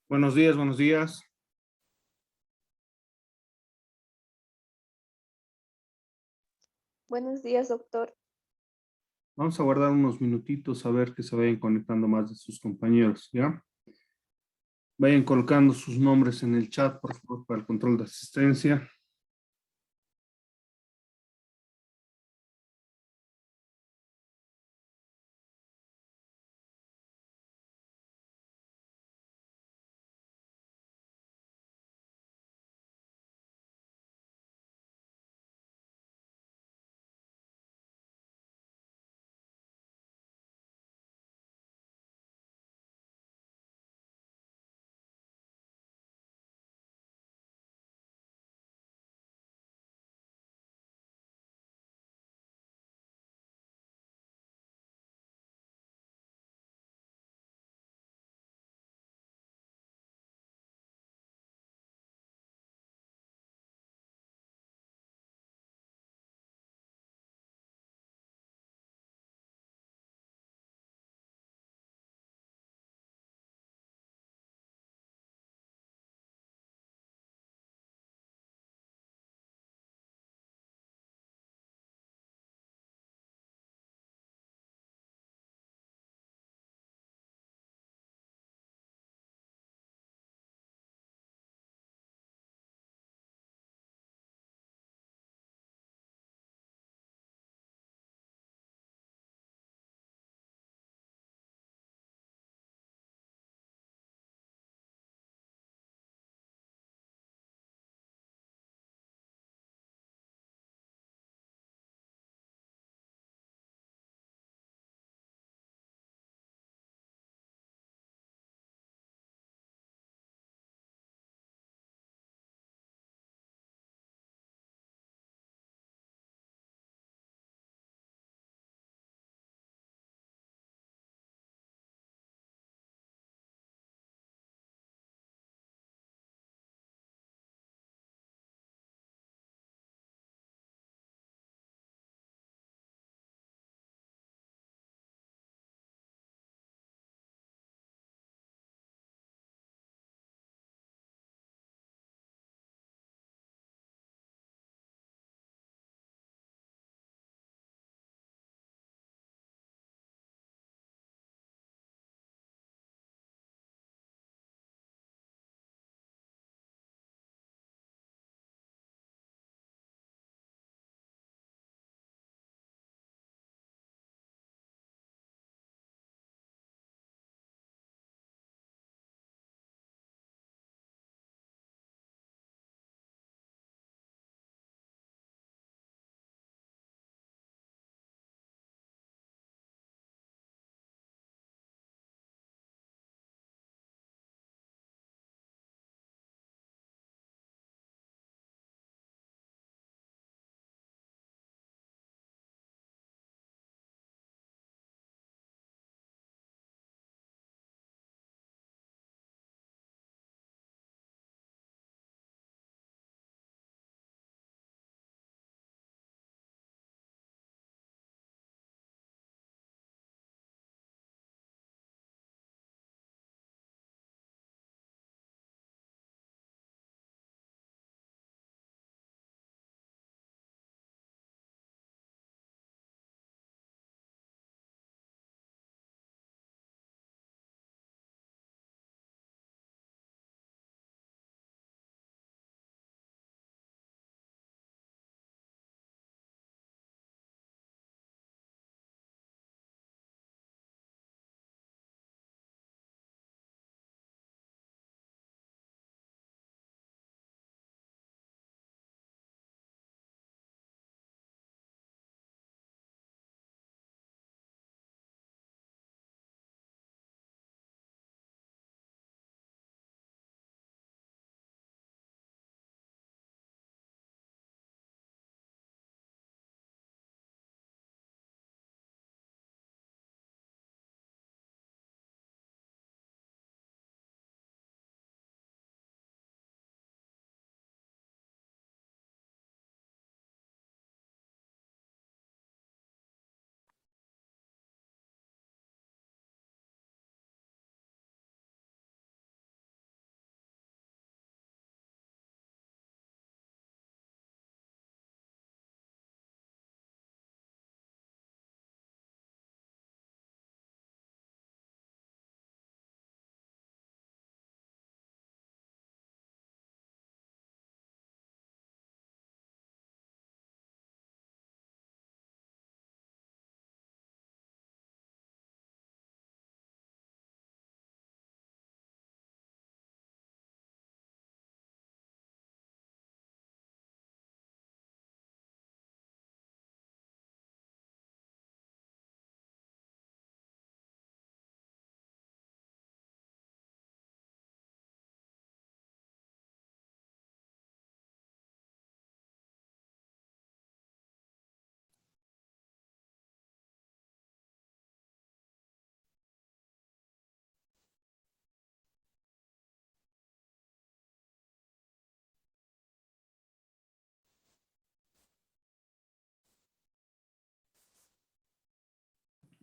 Buenos días, buenos días. Buenos días, doctor. Vamos a guardar unos minutitos a ver que se vayan conectando más de sus compañeros, ¿ya? Vayan colocando sus nombres en el chat, por favor, para el control de asistencia.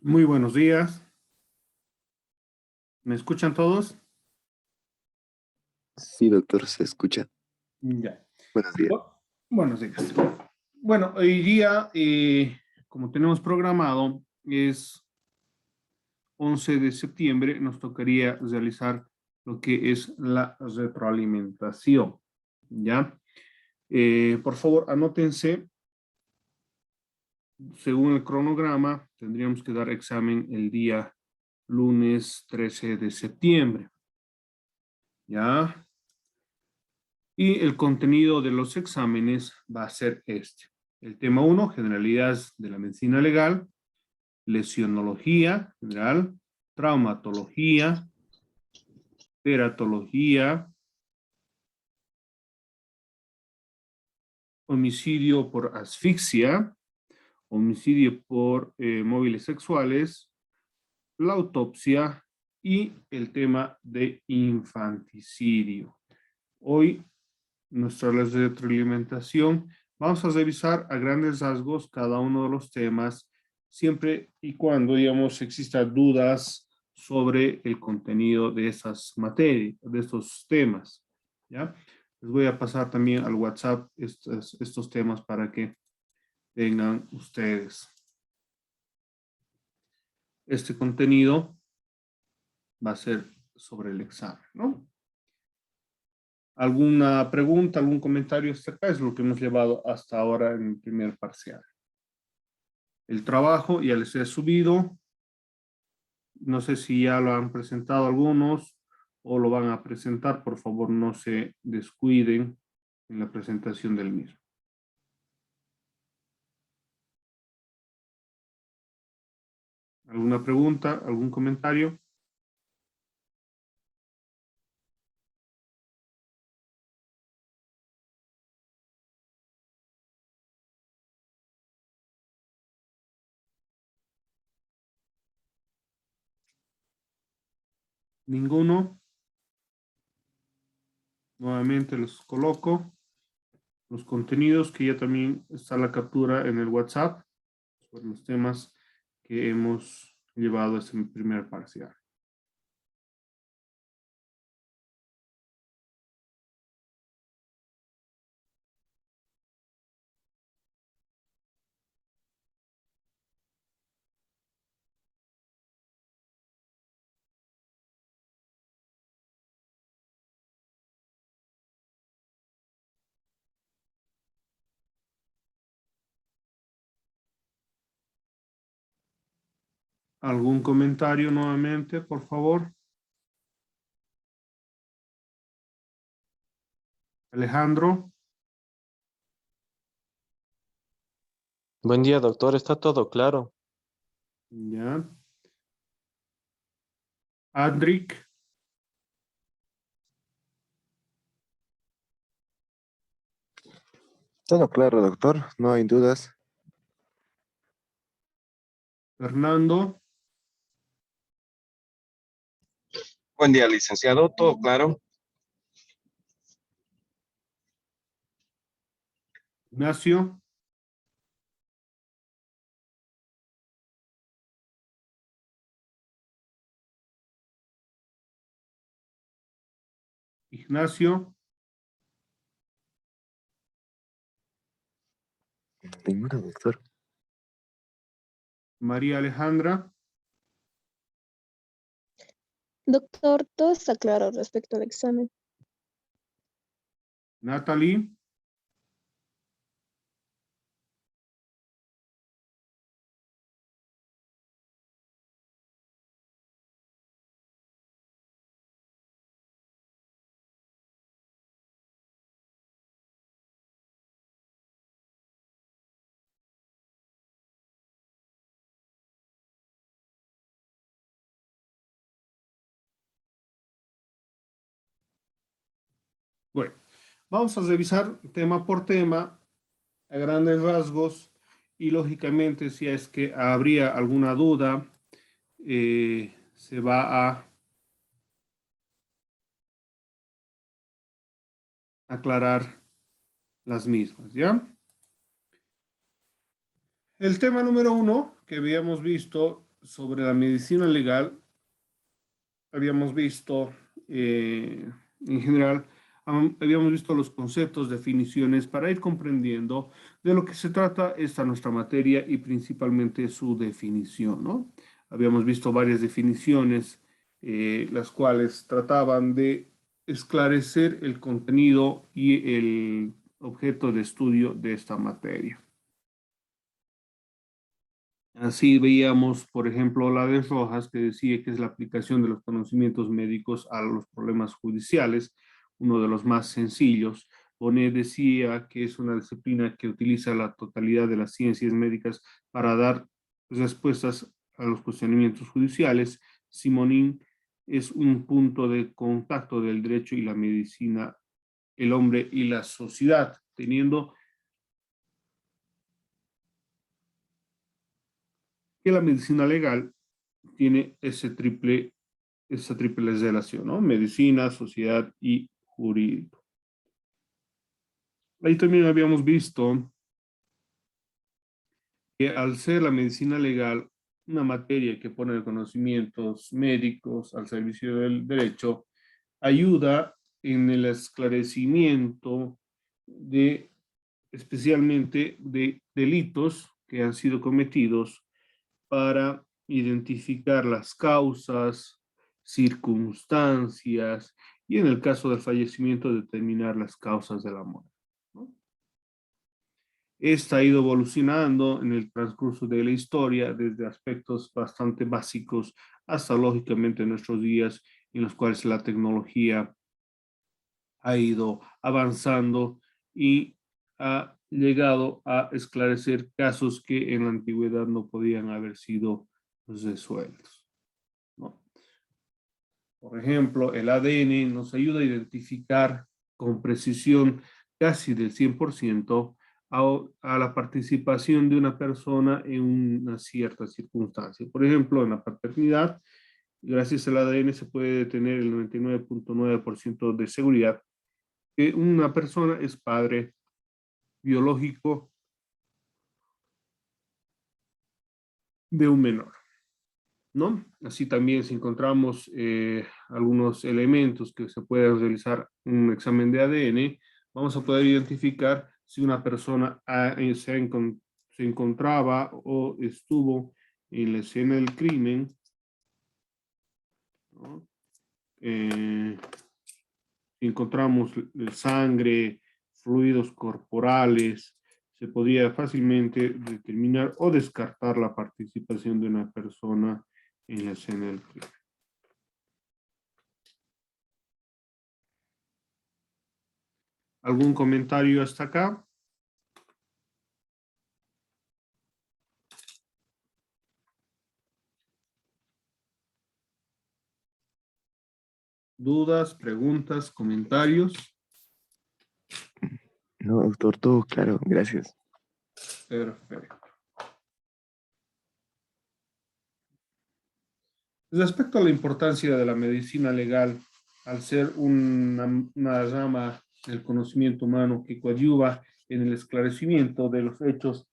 Muy buenos días. ¿Me escuchan todos? Sí, doctor, se escucha. Ya. Buenos días. Buenos días. Bueno, hoy día, como tenemos programado, es 11 de septiembre, nos tocaría realizar lo que es la retroalimentación. ¿Ya? Por favor, anótense, según el cronograma, tendríamos que dar examen el día lunes 13 de septiembre. ¿Ya? Y el contenido de los exámenes va a ser este. El tema 1, generalidades de la medicina legal, lesionología general, traumatología, teratología, homicidio por asfixia, homicidio por móviles sexuales, la autopsia y el tema de infanticidio. Hoy, nuestra retroalimentación, vamos a revisar a grandes rasgos cada uno de los temas, siempre y cuando, digamos, existan dudas sobre el contenido de esas materias, de estos temas, ¿ya? Les voy a pasar también al WhatsApp estos temas para que tengan ustedes. Este contenido va a ser sobre el examen, ¿no? ¿Alguna pregunta, algún comentario acerca? Es lo que hemos llevado hasta ahora en el primer parcial. El trabajo ya les he subido. No sé si ya lo han presentado algunos o lo van a presentar. Por favor, no se descuiden en la presentación del mismo. ¿Alguna pregunta, algún comentario? ¿Ninguno? Nuevamente los coloco. Los contenidos que ya también está la captura en el WhatsApp sobre los temas que hemos llevado a este primer parcial. ¿Algún comentario nuevamente, por favor? Alejandro. Buen día, doctor. Está todo claro. Ya. Adric. Todo claro, doctor, no hay dudas. Fernando. Buen día, licenciado. ¿Todo claro? Ignacio. Ignacio. Ninguno, doctor. María Alejandra. Doctor, todo está claro respecto al examen. Natalie. Bueno, vamos a revisar tema por tema, a grandes rasgos, y lógicamente, si es que habría alguna duda, se va a aclarar las mismas, ¿ya? El tema número 1 que habíamos visto sobre la medicina legal, habíamos visto, en general, habíamos visto los conceptos, definiciones, para ir comprendiendo de lo que se trata esta nuestra materia y principalmente su definición, ¿no? Habíamos visto varias definiciones, las cuales trataban de esclarecer el contenido y el objeto de estudio de esta materia. Así veíamos, por ejemplo, la de Rojas, que decía que es la aplicación de los conocimientos médicos a los problemas judiciales, uno de los más sencillos. Bonet decía que es una disciplina que utiliza la totalidad de las ciencias médicas para dar respuestas a los cuestionamientos judiciales. Simonín es un punto de contacto del derecho y la medicina, el hombre y la sociedad, teniendo que la medicina legal tiene esa triple relación, ¿no? Medicina, sociedad y jurídico. Ahí también habíamos visto que al ser la medicina legal una materia que pone conocimientos médicos al servicio del derecho, ayuda en el esclarecimiento de, especialmente de delitos que han sido cometidos, para identificar las causas, circunstancias y en el caso del fallecimiento determinar las causas de la muerte, ¿no? Esta ha ido evolucionando en el transcurso de la historia desde aspectos bastante básicos hasta lógicamente nuestros días en los cuales la tecnología ha ido avanzando y ha llegado a esclarecer casos que en la antigüedad no podían haber sido resueltos, ¿no? Por ejemplo, el ADN nos ayuda a identificar con precisión casi del 100% a la participación de una persona en una cierta circunstancia. Por ejemplo, en la paternidad, gracias al ADN se puede tener el 99.9% de seguridad que una persona es padre biológico de un menor, ¿no? Así también si encontramos algunos elementos que se pueden realizar un examen de ADN, vamos a poder identificar si una persona se encontraba o estuvo en la escena del crimen, ¿no? Si encontramos sangre, fluidos corporales, se podría fácilmente determinar o descartar la participación de una persona en la escena del crimen. ¿Algún comentario hasta acá? ¿Dudas, preguntas, comentarios? No, doctor, todo claro, gracias. Perfecto. Respecto a la importancia de la medicina legal, al ser una rama del conocimiento humano que coadyuva en el esclarecimiento de los hechos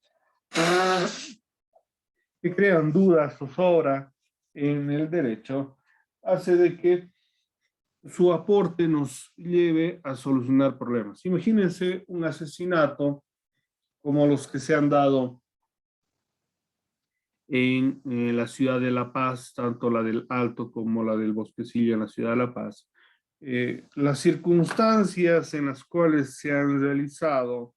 que crean dudas, zozobra en el derecho, hace de que su aporte nos lleve a solucionar problemas. Imagínense un asesinato como los que se han dado en la ciudad de La Paz, tanto la del Alto como la del Bosquecillo en la ciudad de La Paz. Las circunstancias en las cuales se han realizado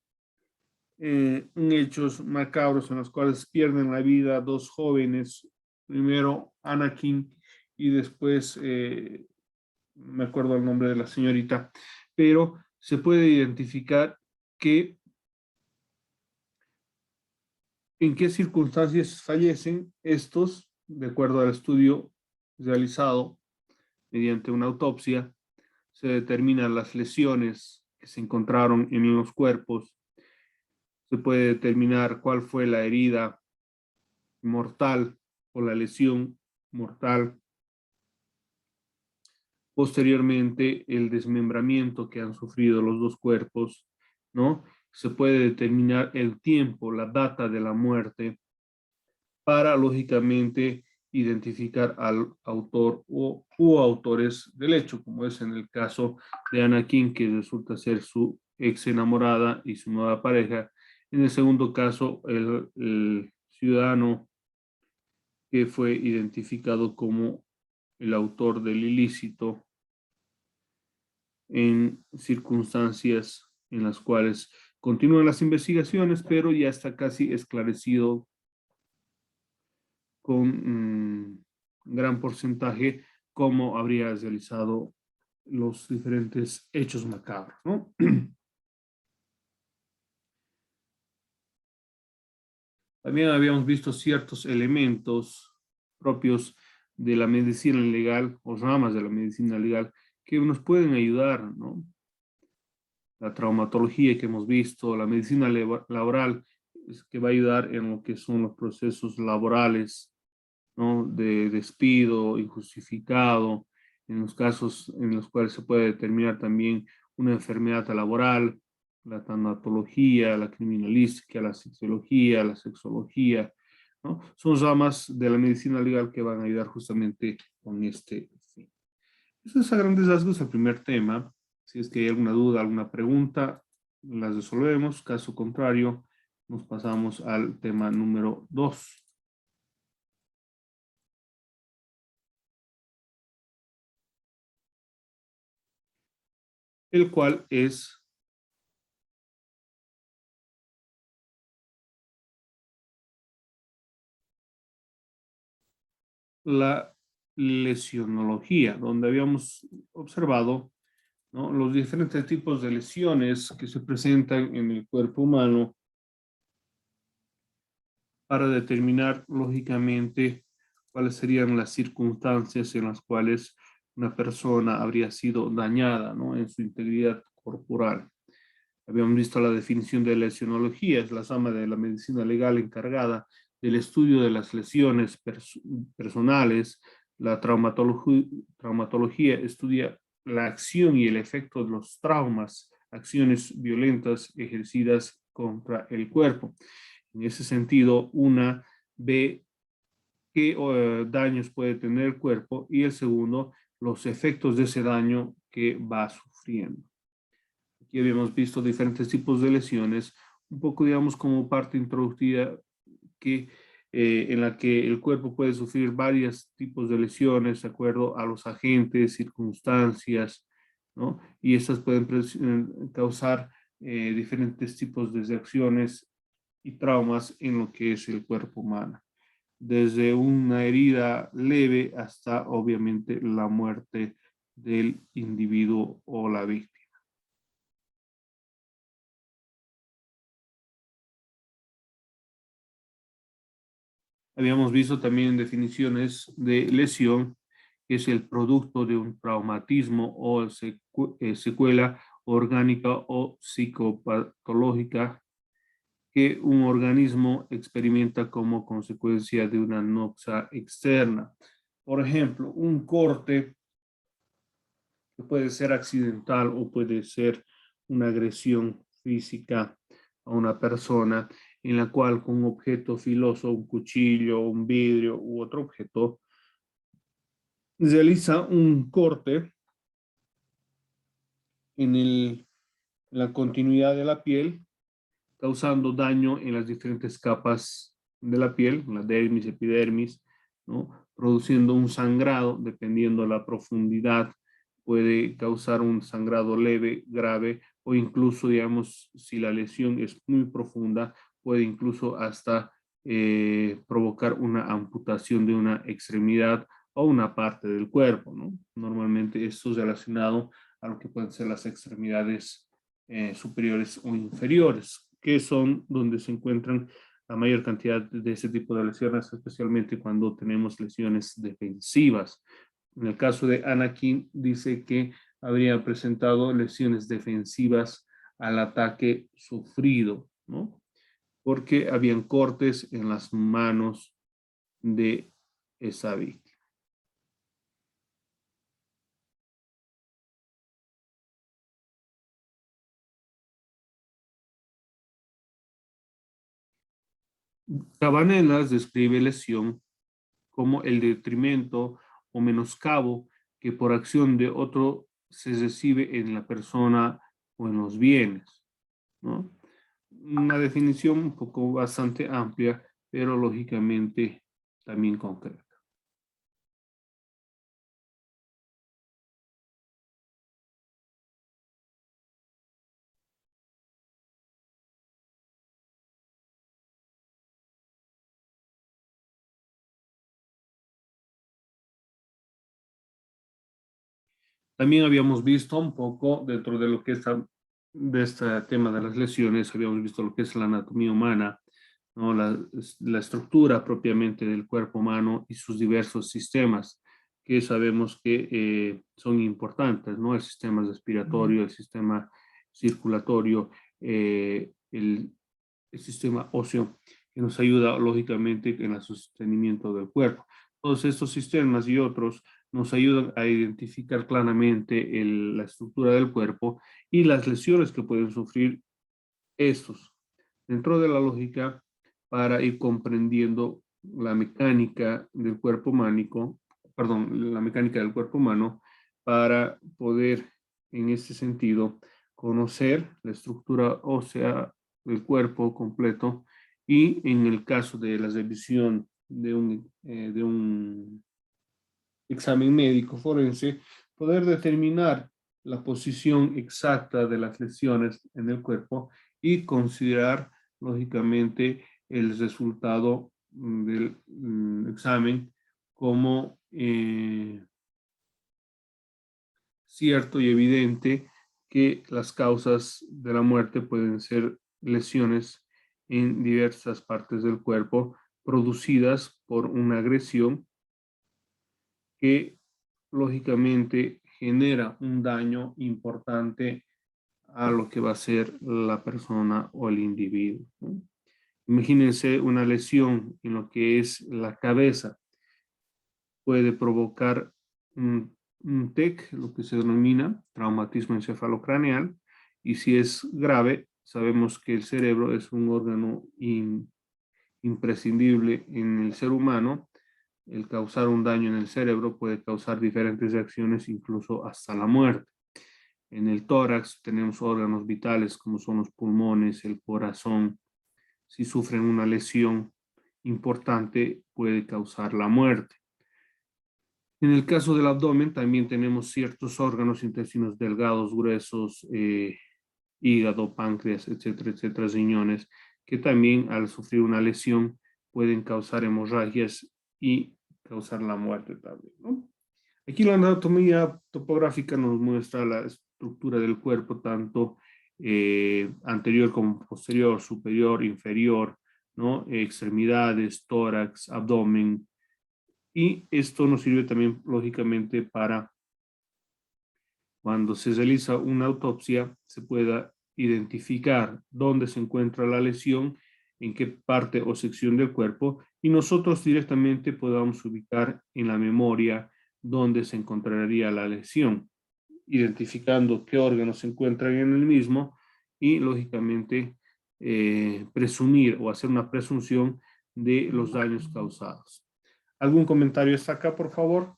hechos macabros en los cuales pierden la vida dos jóvenes, primero Anakin y después, me acuerdo el nombre de la señorita, pero se puede identificar que en qué circunstancias fallecen estos, de acuerdo al estudio realizado mediante una autopsia, se determinan las lesiones que se encontraron en los cuerpos, se puede determinar cuál fue la herida mortal o la lesión mortal. Posteriormente, el desmembramiento que han sufrido los dos cuerpos, ¿no? Se puede determinar el tiempo, la data de la muerte, para, lógicamente, identificar al autor u autores del hecho, como es en el caso de Anakin, que resulta ser su ex enamorada y su nueva pareja. En el segundo caso, el ciudadano que fue identificado como el autor del ilícito en circunstancias en las cuales continúan las investigaciones, pero ya está casi esclarecido con gran porcentaje cómo habría realizado los diferentes hechos macabros, ¿no? También habíamos visto ciertos elementos propios de la medicina legal o ramas de la medicina legal que nos pueden ayudar, ¿no? La traumatología que hemos visto, la medicina laboral, que va a ayudar en lo que son los procesos laborales, ¿no? De despido injustificado, en los casos en los cuales se puede determinar también una enfermedad laboral, la tanatología, la criminalística, la sociología, la sexología, ¿no? Son ramas de la medicina legal que van a ayudar justamente con este fin. Eso es a grandes rasgos el primer tema. Si es que hay alguna duda, alguna pregunta, las resolvemos. Caso contrario, nos pasamos al tema número 2. El cual es la lesionología, donde habíamos observado, ¿no?, los diferentes tipos de lesiones que se presentan en el cuerpo humano para determinar, lógicamente, cuáles serían las circunstancias en las cuales una persona habría sido dañada, ¿no?, en su integridad corporal. Habíamos visto la definición de lesionología, es la rama de la medicina legal encargada del estudio de las lesiones personales. La traumatología estudia la acción y el efecto de los traumas, acciones violentas ejercidas contra el cuerpo. En ese sentido, una ve qué daños puede tener el cuerpo y el segundo, los efectos de ese daño que va sufriendo. Aquí habíamos visto diferentes tipos de lesiones, un poco, digamos, como parte introductiva que, en la que el cuerpo puede sufrir varios tipos de lesiones de acuerdo a los agentes, circunstancias, ¿no? Y estas pueden causar diferentes tipos de reacciones y traumas en lo que es el cuerpo humano, desde una herida leve hasta, obviamente, la muerte del individuo o la víctima. Habíamos visto también definiciones de lesión, que es el producto de un traumatismo o secuela orgánica o psicopatológica que un organismo experimenta como consecuencia de una noxa externa. Por ejemplo, un corte que puede ser accidental o puede ser una agresión física a una persona en la cual con un objeto filoso, un cuchillo, un vidrio u otro objeto, realiza un corte en la continuidad de la piel, causando daño en las diferentes capas de la piel, la dermis, epidermis, ¿no?, produciendo un sangrado, dependiendo de la profundidad, puede causar un sangrado leve, grave, o incluso, digamos, si la lesión es muy profunda, puede incluso hasta provocar una amputación de una extremidad o una parte del cuerpo, ¿no? Normalmente esto es relacionado a lo que pueden ser las extremidades superiores o inferiores, que son donde se encuentran la mayor cantidad de ese tipo de lesiones, especialmente cuando tenemos lesiones defensivas. En el caso de Anakin, dice que habría presentado lesiones defensivas al ataque sufrido, ¿no?, porque habían cortes en las manos de esa víctima. Cabanelas describe lesión como el detrimento o menoscabo que por acción de otro se recibe en la persona o en los bienes, ¿no? Una definición un poco bastante amplia, pero lógicamente también concreta. También habíamos visto un poco dentro de lo que está de este tema de las lesiones, habíamos visto lo que es la anatomía humana, ¿no? La estructura propiamente del cuerpo humano y sus diversos sistemas, que sabemos que son importantes, ¿no? El sistema respiratorio, el sistema circulatorio, el sistema óseo, que nos ayuda lógicamente en el sostenimiento del cuerpo. Todos estos sistemas y otros nos ayudan a identificar claramente la estructura del cuerpo y las lesiones que pueden sufrir estos. Dentro de la lógica, para ir comprendiendo la mecánica del cuerpo humano, perdón, la mecánica del cuerpo humano, para poder, en este sentido, conocer la estructura ósea del cuerpo completo y en el caso de la revisión de un examen médico forense, poder determinar la posición exacta de las lesiones en el cuerpo y considerar, lógicamente, el resultado del examen como cierto y evidente que las causas de la muerte pueden ser lesiones en diversas partes del cuerpo producidas por una agresión que lógicamente genera un daño importante a lo que va a ser la persona o el individuo, ¿no? Imagínense una lesión en lo que es la cabeza, puede provocar un TEC, lo que se denomina traumatismo encefalocraneal, y si es grave, sabemos que el cerebro es un órgano imprescindible en el ser humano. El causar un daño en el cerebro puede causar diferentes reacciones, incluso hasta la muerte. En el tórax tenemos órganos vitales como son los pulmones, el corazón. Si sufren una lesión importante, puede causar la muerte. En el caso del abdomen también tenemos ciertos órganos, intestinos delgados, gruesos, hígado, páncreas, etcétera, etcétera, riñones, que también al sufrir una lesión pueden causar hemorragias y causar la muerte también, ¿no? Aquí la anatomía topográfica nos muestra la estructura del cuerpo, tanto anterior como posterior, superior, inferior, ¿no? Extremidades, tórax, abdomen. Y esto nos sirve también, lógicamente, para cuando se realiza una autopsia, se pueda identificar dónde se encuentra la lesión, en qué parte o sección del cuerpo, y nosotros directamente podamos ubicar en la memoria dónde se encontraría la lesión, identificando qué órganos se encuentran en el mismo y, lógicamente, presumir o hacer una presunción de los daños causados. ¿Algún comentario está acá, por favor?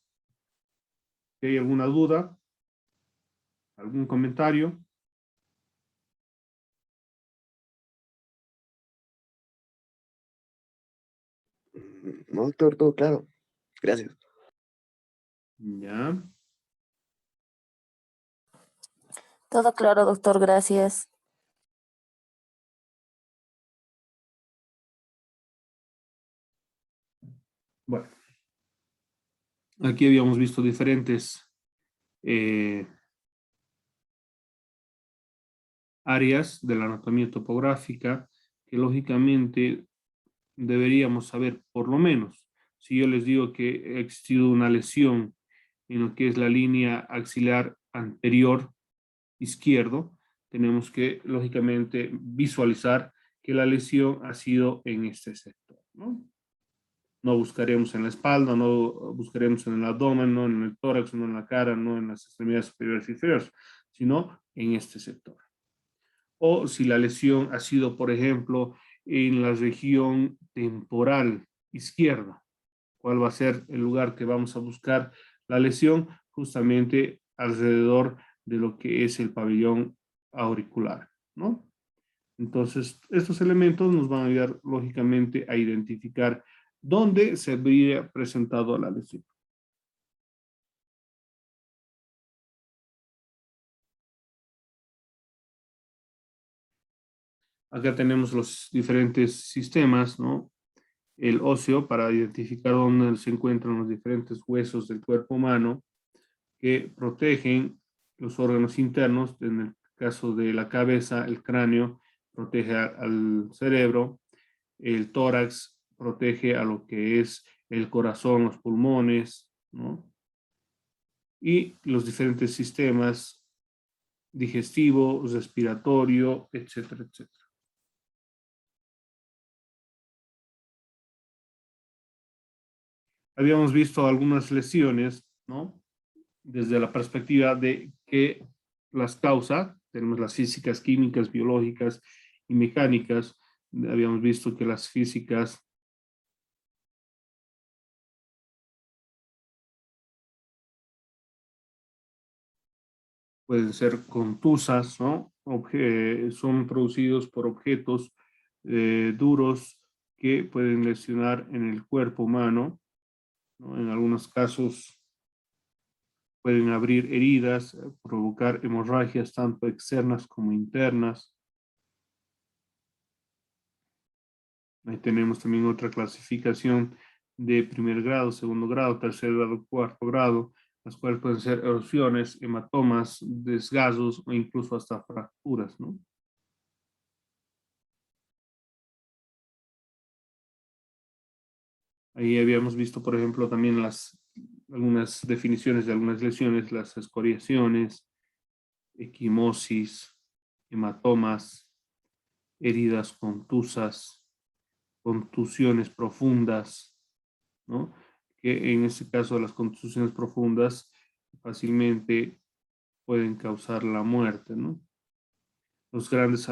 ¿Hay alguna duda? ¿Algún comentario? No, doctor, todo claro. Gracias. Ya. Todo claro, doctor, gracias. Bueno. Aquí habíamos visto diferentes áreas de la anatomía topográfica que lógicamente deberíamos saber por lo menos. Si yo les digo que ha existido una lesión en lo que es la línea axilar anterior izquierdo, tenemos que lógicamente visualizar que la lesión ha sido en este sector, ¿no? No buscaremos en la espalda, no buscaremos en el abdomen, no en el tórax, no en la cara, no en las extremidades superiores y inferiores, sino en este sector. O si la lesión ha sido, por ejemplo, en la región temporal izquierda, cuál va a ser el lugar que vamos a buscar la lesión, justamente alrededor de lo que es el pabellón auricular, ¿no? Entonces, estos elementos nos van a ayudar, lógicamente, a identificar dónde se habría presentado la lesión. Acá tenemos los diferentes sistemas, ¿no? El óseo para identificar dónde se encuentran los diferentes huesos del cuerpo humano que protegen los órganos internos. En el caso de la cabeza, el cráneo protege al cerebro, el tórax protege a lo que es el corazón, los pulmones, ¿no? Y los diferentes sistemas digestivo, respiratorio, etcétera, etcétera. Habíamos visto algunas lesiones, ¿no? Desde la perspectiva de que las causa, tenemos las físicas, químicas, biológicas y mecánicas. Habíamos visto que las físicas pueden ser contusas, ¿no? Son producidos por objetos duros que pueden lesionar en el cuerpo humano, ¿no? En algunos casos pueden abrir heridas, provocar hemorragias tanto externas como internas. Ahí tenemos también otra clasificación de primer grado, segundo grado, tercer grado, cuarto grado, las cuales pueden ser erosiones, hematomas, desgazos o incluso hasta fracturas, ¿no? Ahí habíamos visto, por ejemplo, también algunas definiciones de algunas lesiones, las escoriaciones, equimosis, hematomas, heridas contusas, contusiones profundas, ¿no? Que en este caso las contusiones profundas fácilmente pueden causar la muerte, ¿no? Los grandes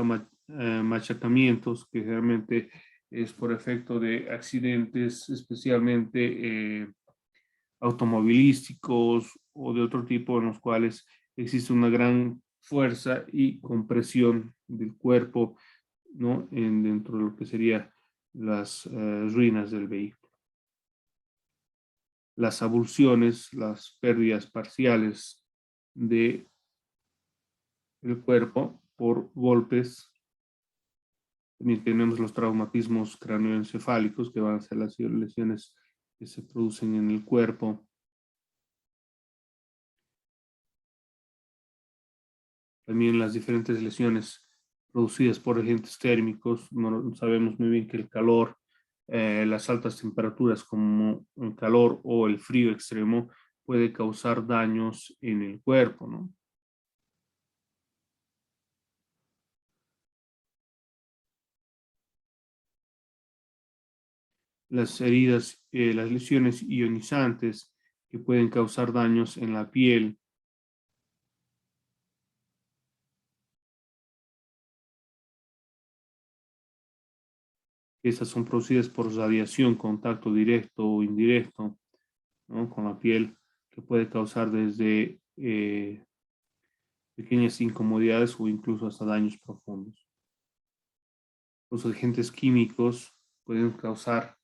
machacamientos, que realmente es por efecto de accidentes, especialmente automovilísticos o de otro tipo, en los cuales existe una gran fuerza y compresión del cuerpo, ¿no? Dentro de lo que serían las ruinas del vehículo. Las avulsiones, las pérdidas parciales del cuerpo por golpes. También tenemos los traumatismos cráneoencefálicos, que van a ser las lesiones que se producen en el cuerpo. También las diferentes lesiones producidas por agentes térmicos. No sabemos muy bien que el calor, las altas temperaturas como el calor o el frío extremo puede causar daños en el cuerpo, ¿no? Las heridas, las lesiones ionizantes que pueden causar daños en la piel. Estas son producidas por radiación, contacto directo o indirecto, ¿no? Con la piel, que puede causar desde pequeñas incomodidades o incluso hasta daños profundos. Los agentes químicos pueden causar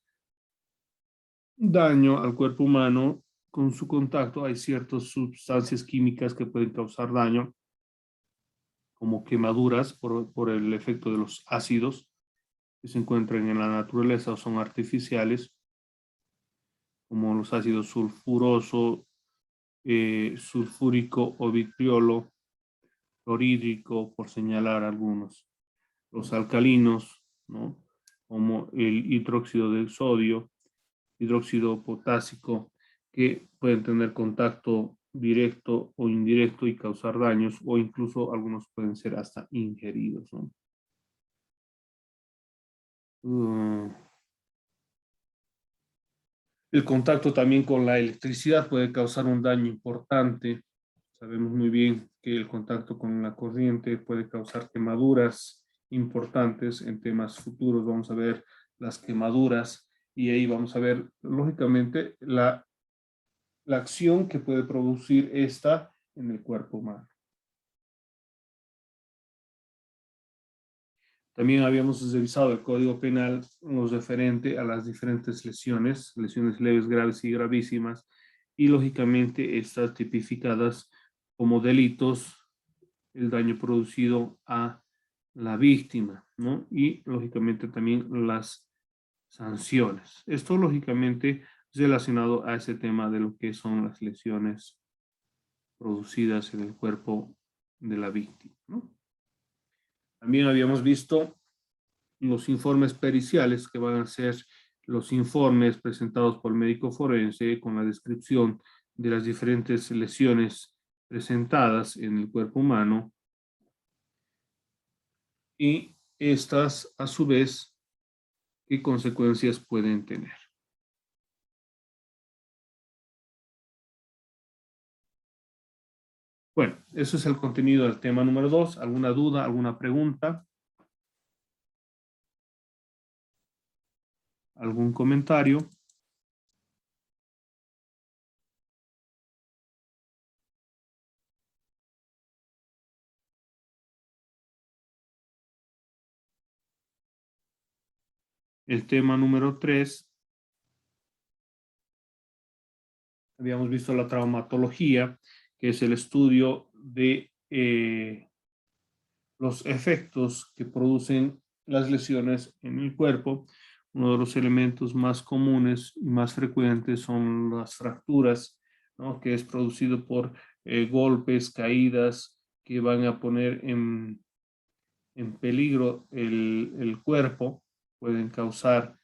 daño al cuerpo humano con su contacto. Hay ciertas sustancias químicas que pueden causar daño, como quemaduras por el efecto de los ácidos que se encuentran en la naturaleza o son artificiales, como los ácidos sulfuroso, sulfúrico o vitriolo, clorhídrico, por señalar algunos. Los alcalinos, ¿no? Como el hidróxido de sodio, hidróxido potásico, que pueden tener contacto directo o indirecto y causar daños, o incluso algunos pueden ser hasta ingeridos, ¿no? El contacto también con la electricidad puede causar un daño importante. Sabemos muy bien que el contacto con la corriente puede causar quemaduras importantes. En temas futuros vamos a ver las quemaduras Y ahí vamos a ver, lógicamente, la acción que puede producir esta en el cuerpo humano. También habíamos revisado el Código Penal, lo referente a las diferentes lesiones, lesiones leves, graves y gravísimas, y lógicamente estas tipificadas como delitos, el daño producido a la víctima, ¿no? Y lógicamente también las sanciones. Esto lógicamente relacionado a ese tema de lo que son las lesiones producidas en el cuerpo de la víctima, ¿no? También habíamos visto los informes periciales, que van a ser los informes presentados por el médico forense con la descripción de las diferentes lesiones presentadas en el cuerpo humano, y estas, a su vez, qué consecuencias pueden tener. Bueno, eso es el contenido del tema número 2. ¿Alguna duda, alguna pregunta? ¿Algún comentario? El tema número 3, habíamos visto la traumatología, que es el estudio de los efectos que producen las lesiones en el cuerpo. Uno de los elementos más comunes y más frecuentes son las fracturas, ¿no? Que es producido por golpes, caídas que van a poner en peligro el cuerpo, pueden causar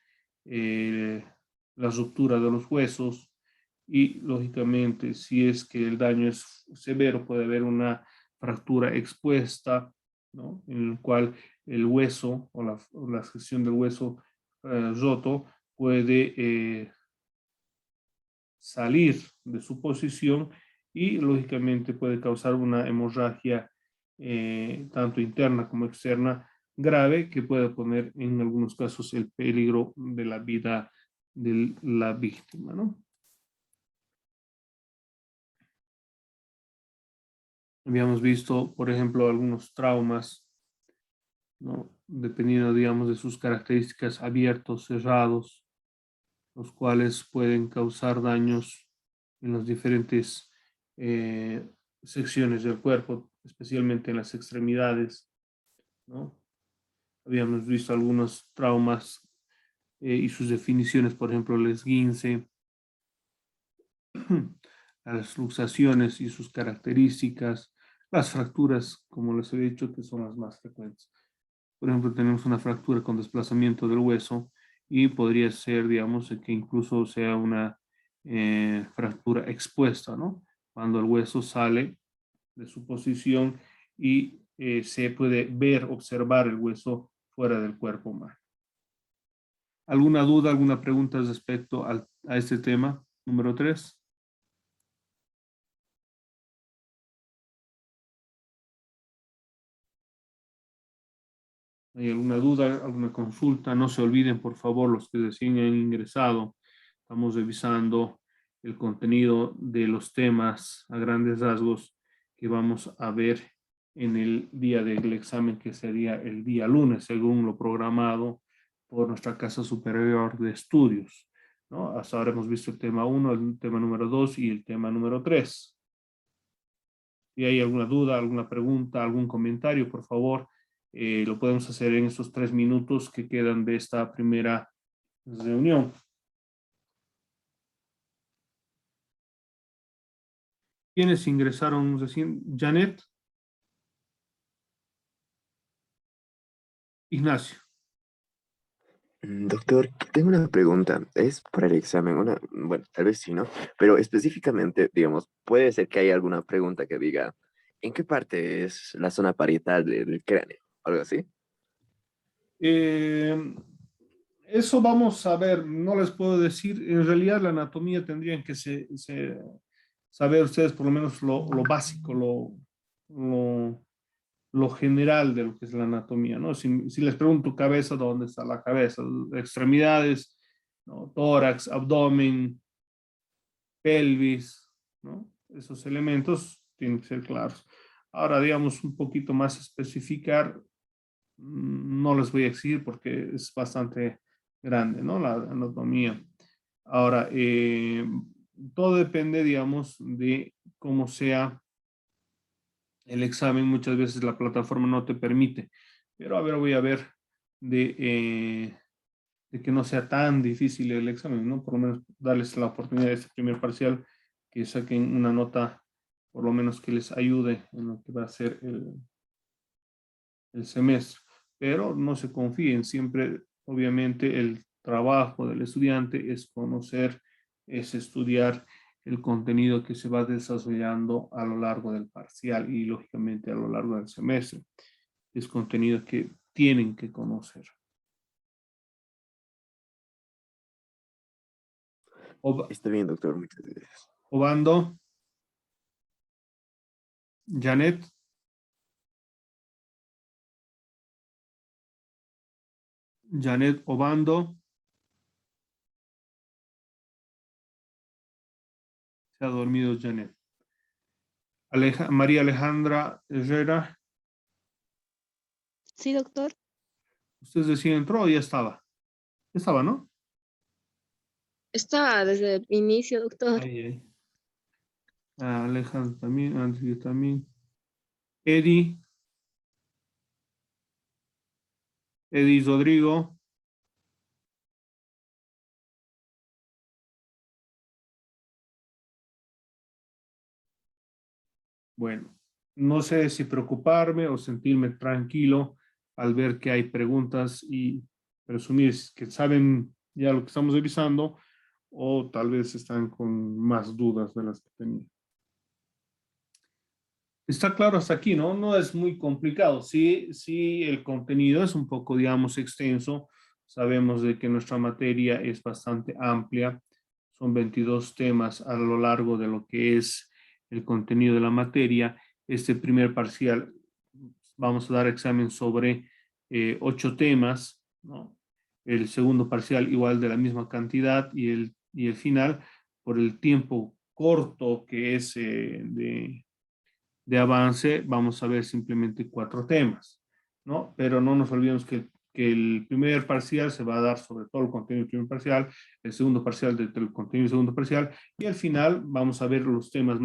la ruptura de los huesos, y lógicamente si es que el daño es severo puede haber una fractura expuesta, ¿no? En el cual el hueso o la sección del hueso roto puede salir de su posición, y lógicamente puede causar una hemorragia tanto interna como externa grave, que puede poner en algunos casos el peligro de la vida de la víctima, ¿no? Habíamos visto, por ejemplo, algunos traumas, ¿no? Dependiendo, digamos, de sus características, abiertos, cerrados, los cuales pueden causar daños en las diferentes secciones del cuerpo, especialmente en las extremidades, ¿no? Habíamos visto algunos traumas y sus definiciones, por ejemplo, el esguince, las luxaciones y sus características, las fracturas, como les he dicho, que son las más frecuentes. Por ejemplo, tenemos una fractura con desplazamiento del hueso, y podría ser, digamos, que incluso sea una fractura expuesta, ¿no? Cuando el hueso sale de su posición y se puede ver, observar el hueso fuera del cuerpo humano. ¿Alguna duda, alguna pregunta respecto a este tema número 3? ¿Hay alguna duda, alguna consulta? No se olviden, por favor, los que recién han ingresado. Estamos revisando el contenido de los temas a grandes rasgos que vamos a ver en el día del examen, que sería el día lunes, según lo programado por nuestra Casa Superior de Estudios, ¿no? Hasta ahora hemos visto el tema 1, el tema número 2 y el tema número 3. Si hay alguna duda, alguna pregunta, algún comentario, por favor, lo podemos hacer en estos 3 minutos que quedan de esta primera reunión. ¿Quiénes ingresaron recién? Janet. Ignacio. Doctor, tengo una pregunta. Es para el examen. Bueno, tal vez sí, ¿no? Pero específicamente, digamos, puede ser que haya alguna pregunta que diga, ¿en qué parte es la zona parietal del cráneo? Algo así. Eso vamos a ver, no les puedo decir. En realidad la anatomía tendrían que saber ustedes por lo menos lo básico, lo general de lo que es la anatomía, ¿no? Si les pregunto cabeza, ¿dónde está la cabeza? Extremidades, ¿no? Tórax, abdomen, pelvis, ¿no? Esos elementos tienen que ser claros. Ahora, digamos, un poquito más especificar, no les voy a exigir porque es bastante grande, ¿no? La anatomía. Ahora, todo depende, digamos, de cómo sea el examen. Muchas veces la plataforma no te permite, pero a ver, voy a ver de que no sea tan difícil el examen, ¿no? Por lo menos darles la oportunidad de este primer parcial, que saquen una nota, por lo menos que les ayude en lo que va a ser el semestre. Pero no se confíen, siempre, obviamente, el trabajo del estudiante es conocer, es estudiar el contenido que se va desarrollando a lo largo del parcial y, lógicamente, a lo largo del semestre. Es contenido que tienen que conocer. Está bien, doctor, muchas gracias. Obando, Janet. Janet Obando. Se ha dormido Janet. María Alejandra Herrera. Sí, doctor. ¿Usted recién entró o ya estaba? Ya estaba, ¿no? Está desde el inicio, doctor. Ahí, ahí. Alejandra también, Andrea también. Eddie. Eddie Rodrigo. Bueno, no sé si preocuparme o sentirme tranquilo al ver que hay preguntas y presumir que saben ya lo que estamos revisando, o tal vez están con más dudas de las que tenían. Está claro hasta aquí, ¿no? No es muy complicado. Sí, sí, el contenido es un poco, digamos, extenso. Sabemos de que nuestra materia es bastante amplia. Son 22 temas a lo largo de lo que es el contenido de la materia. Este primer parcial vamos a dar examen sobre 8 temas, ¿no? El segundo parcial igual de la misma cantidad y el final, por el tiempo corto que es de avance, vamos a ver simplemente 4 temas, ¿no? Pero no nos olvidemos que el primer parcial se va a dar sobre todo el contenido del primer parcial, el segundo parcial del contenido del segundo parcial, y al final vamos a ver los temas más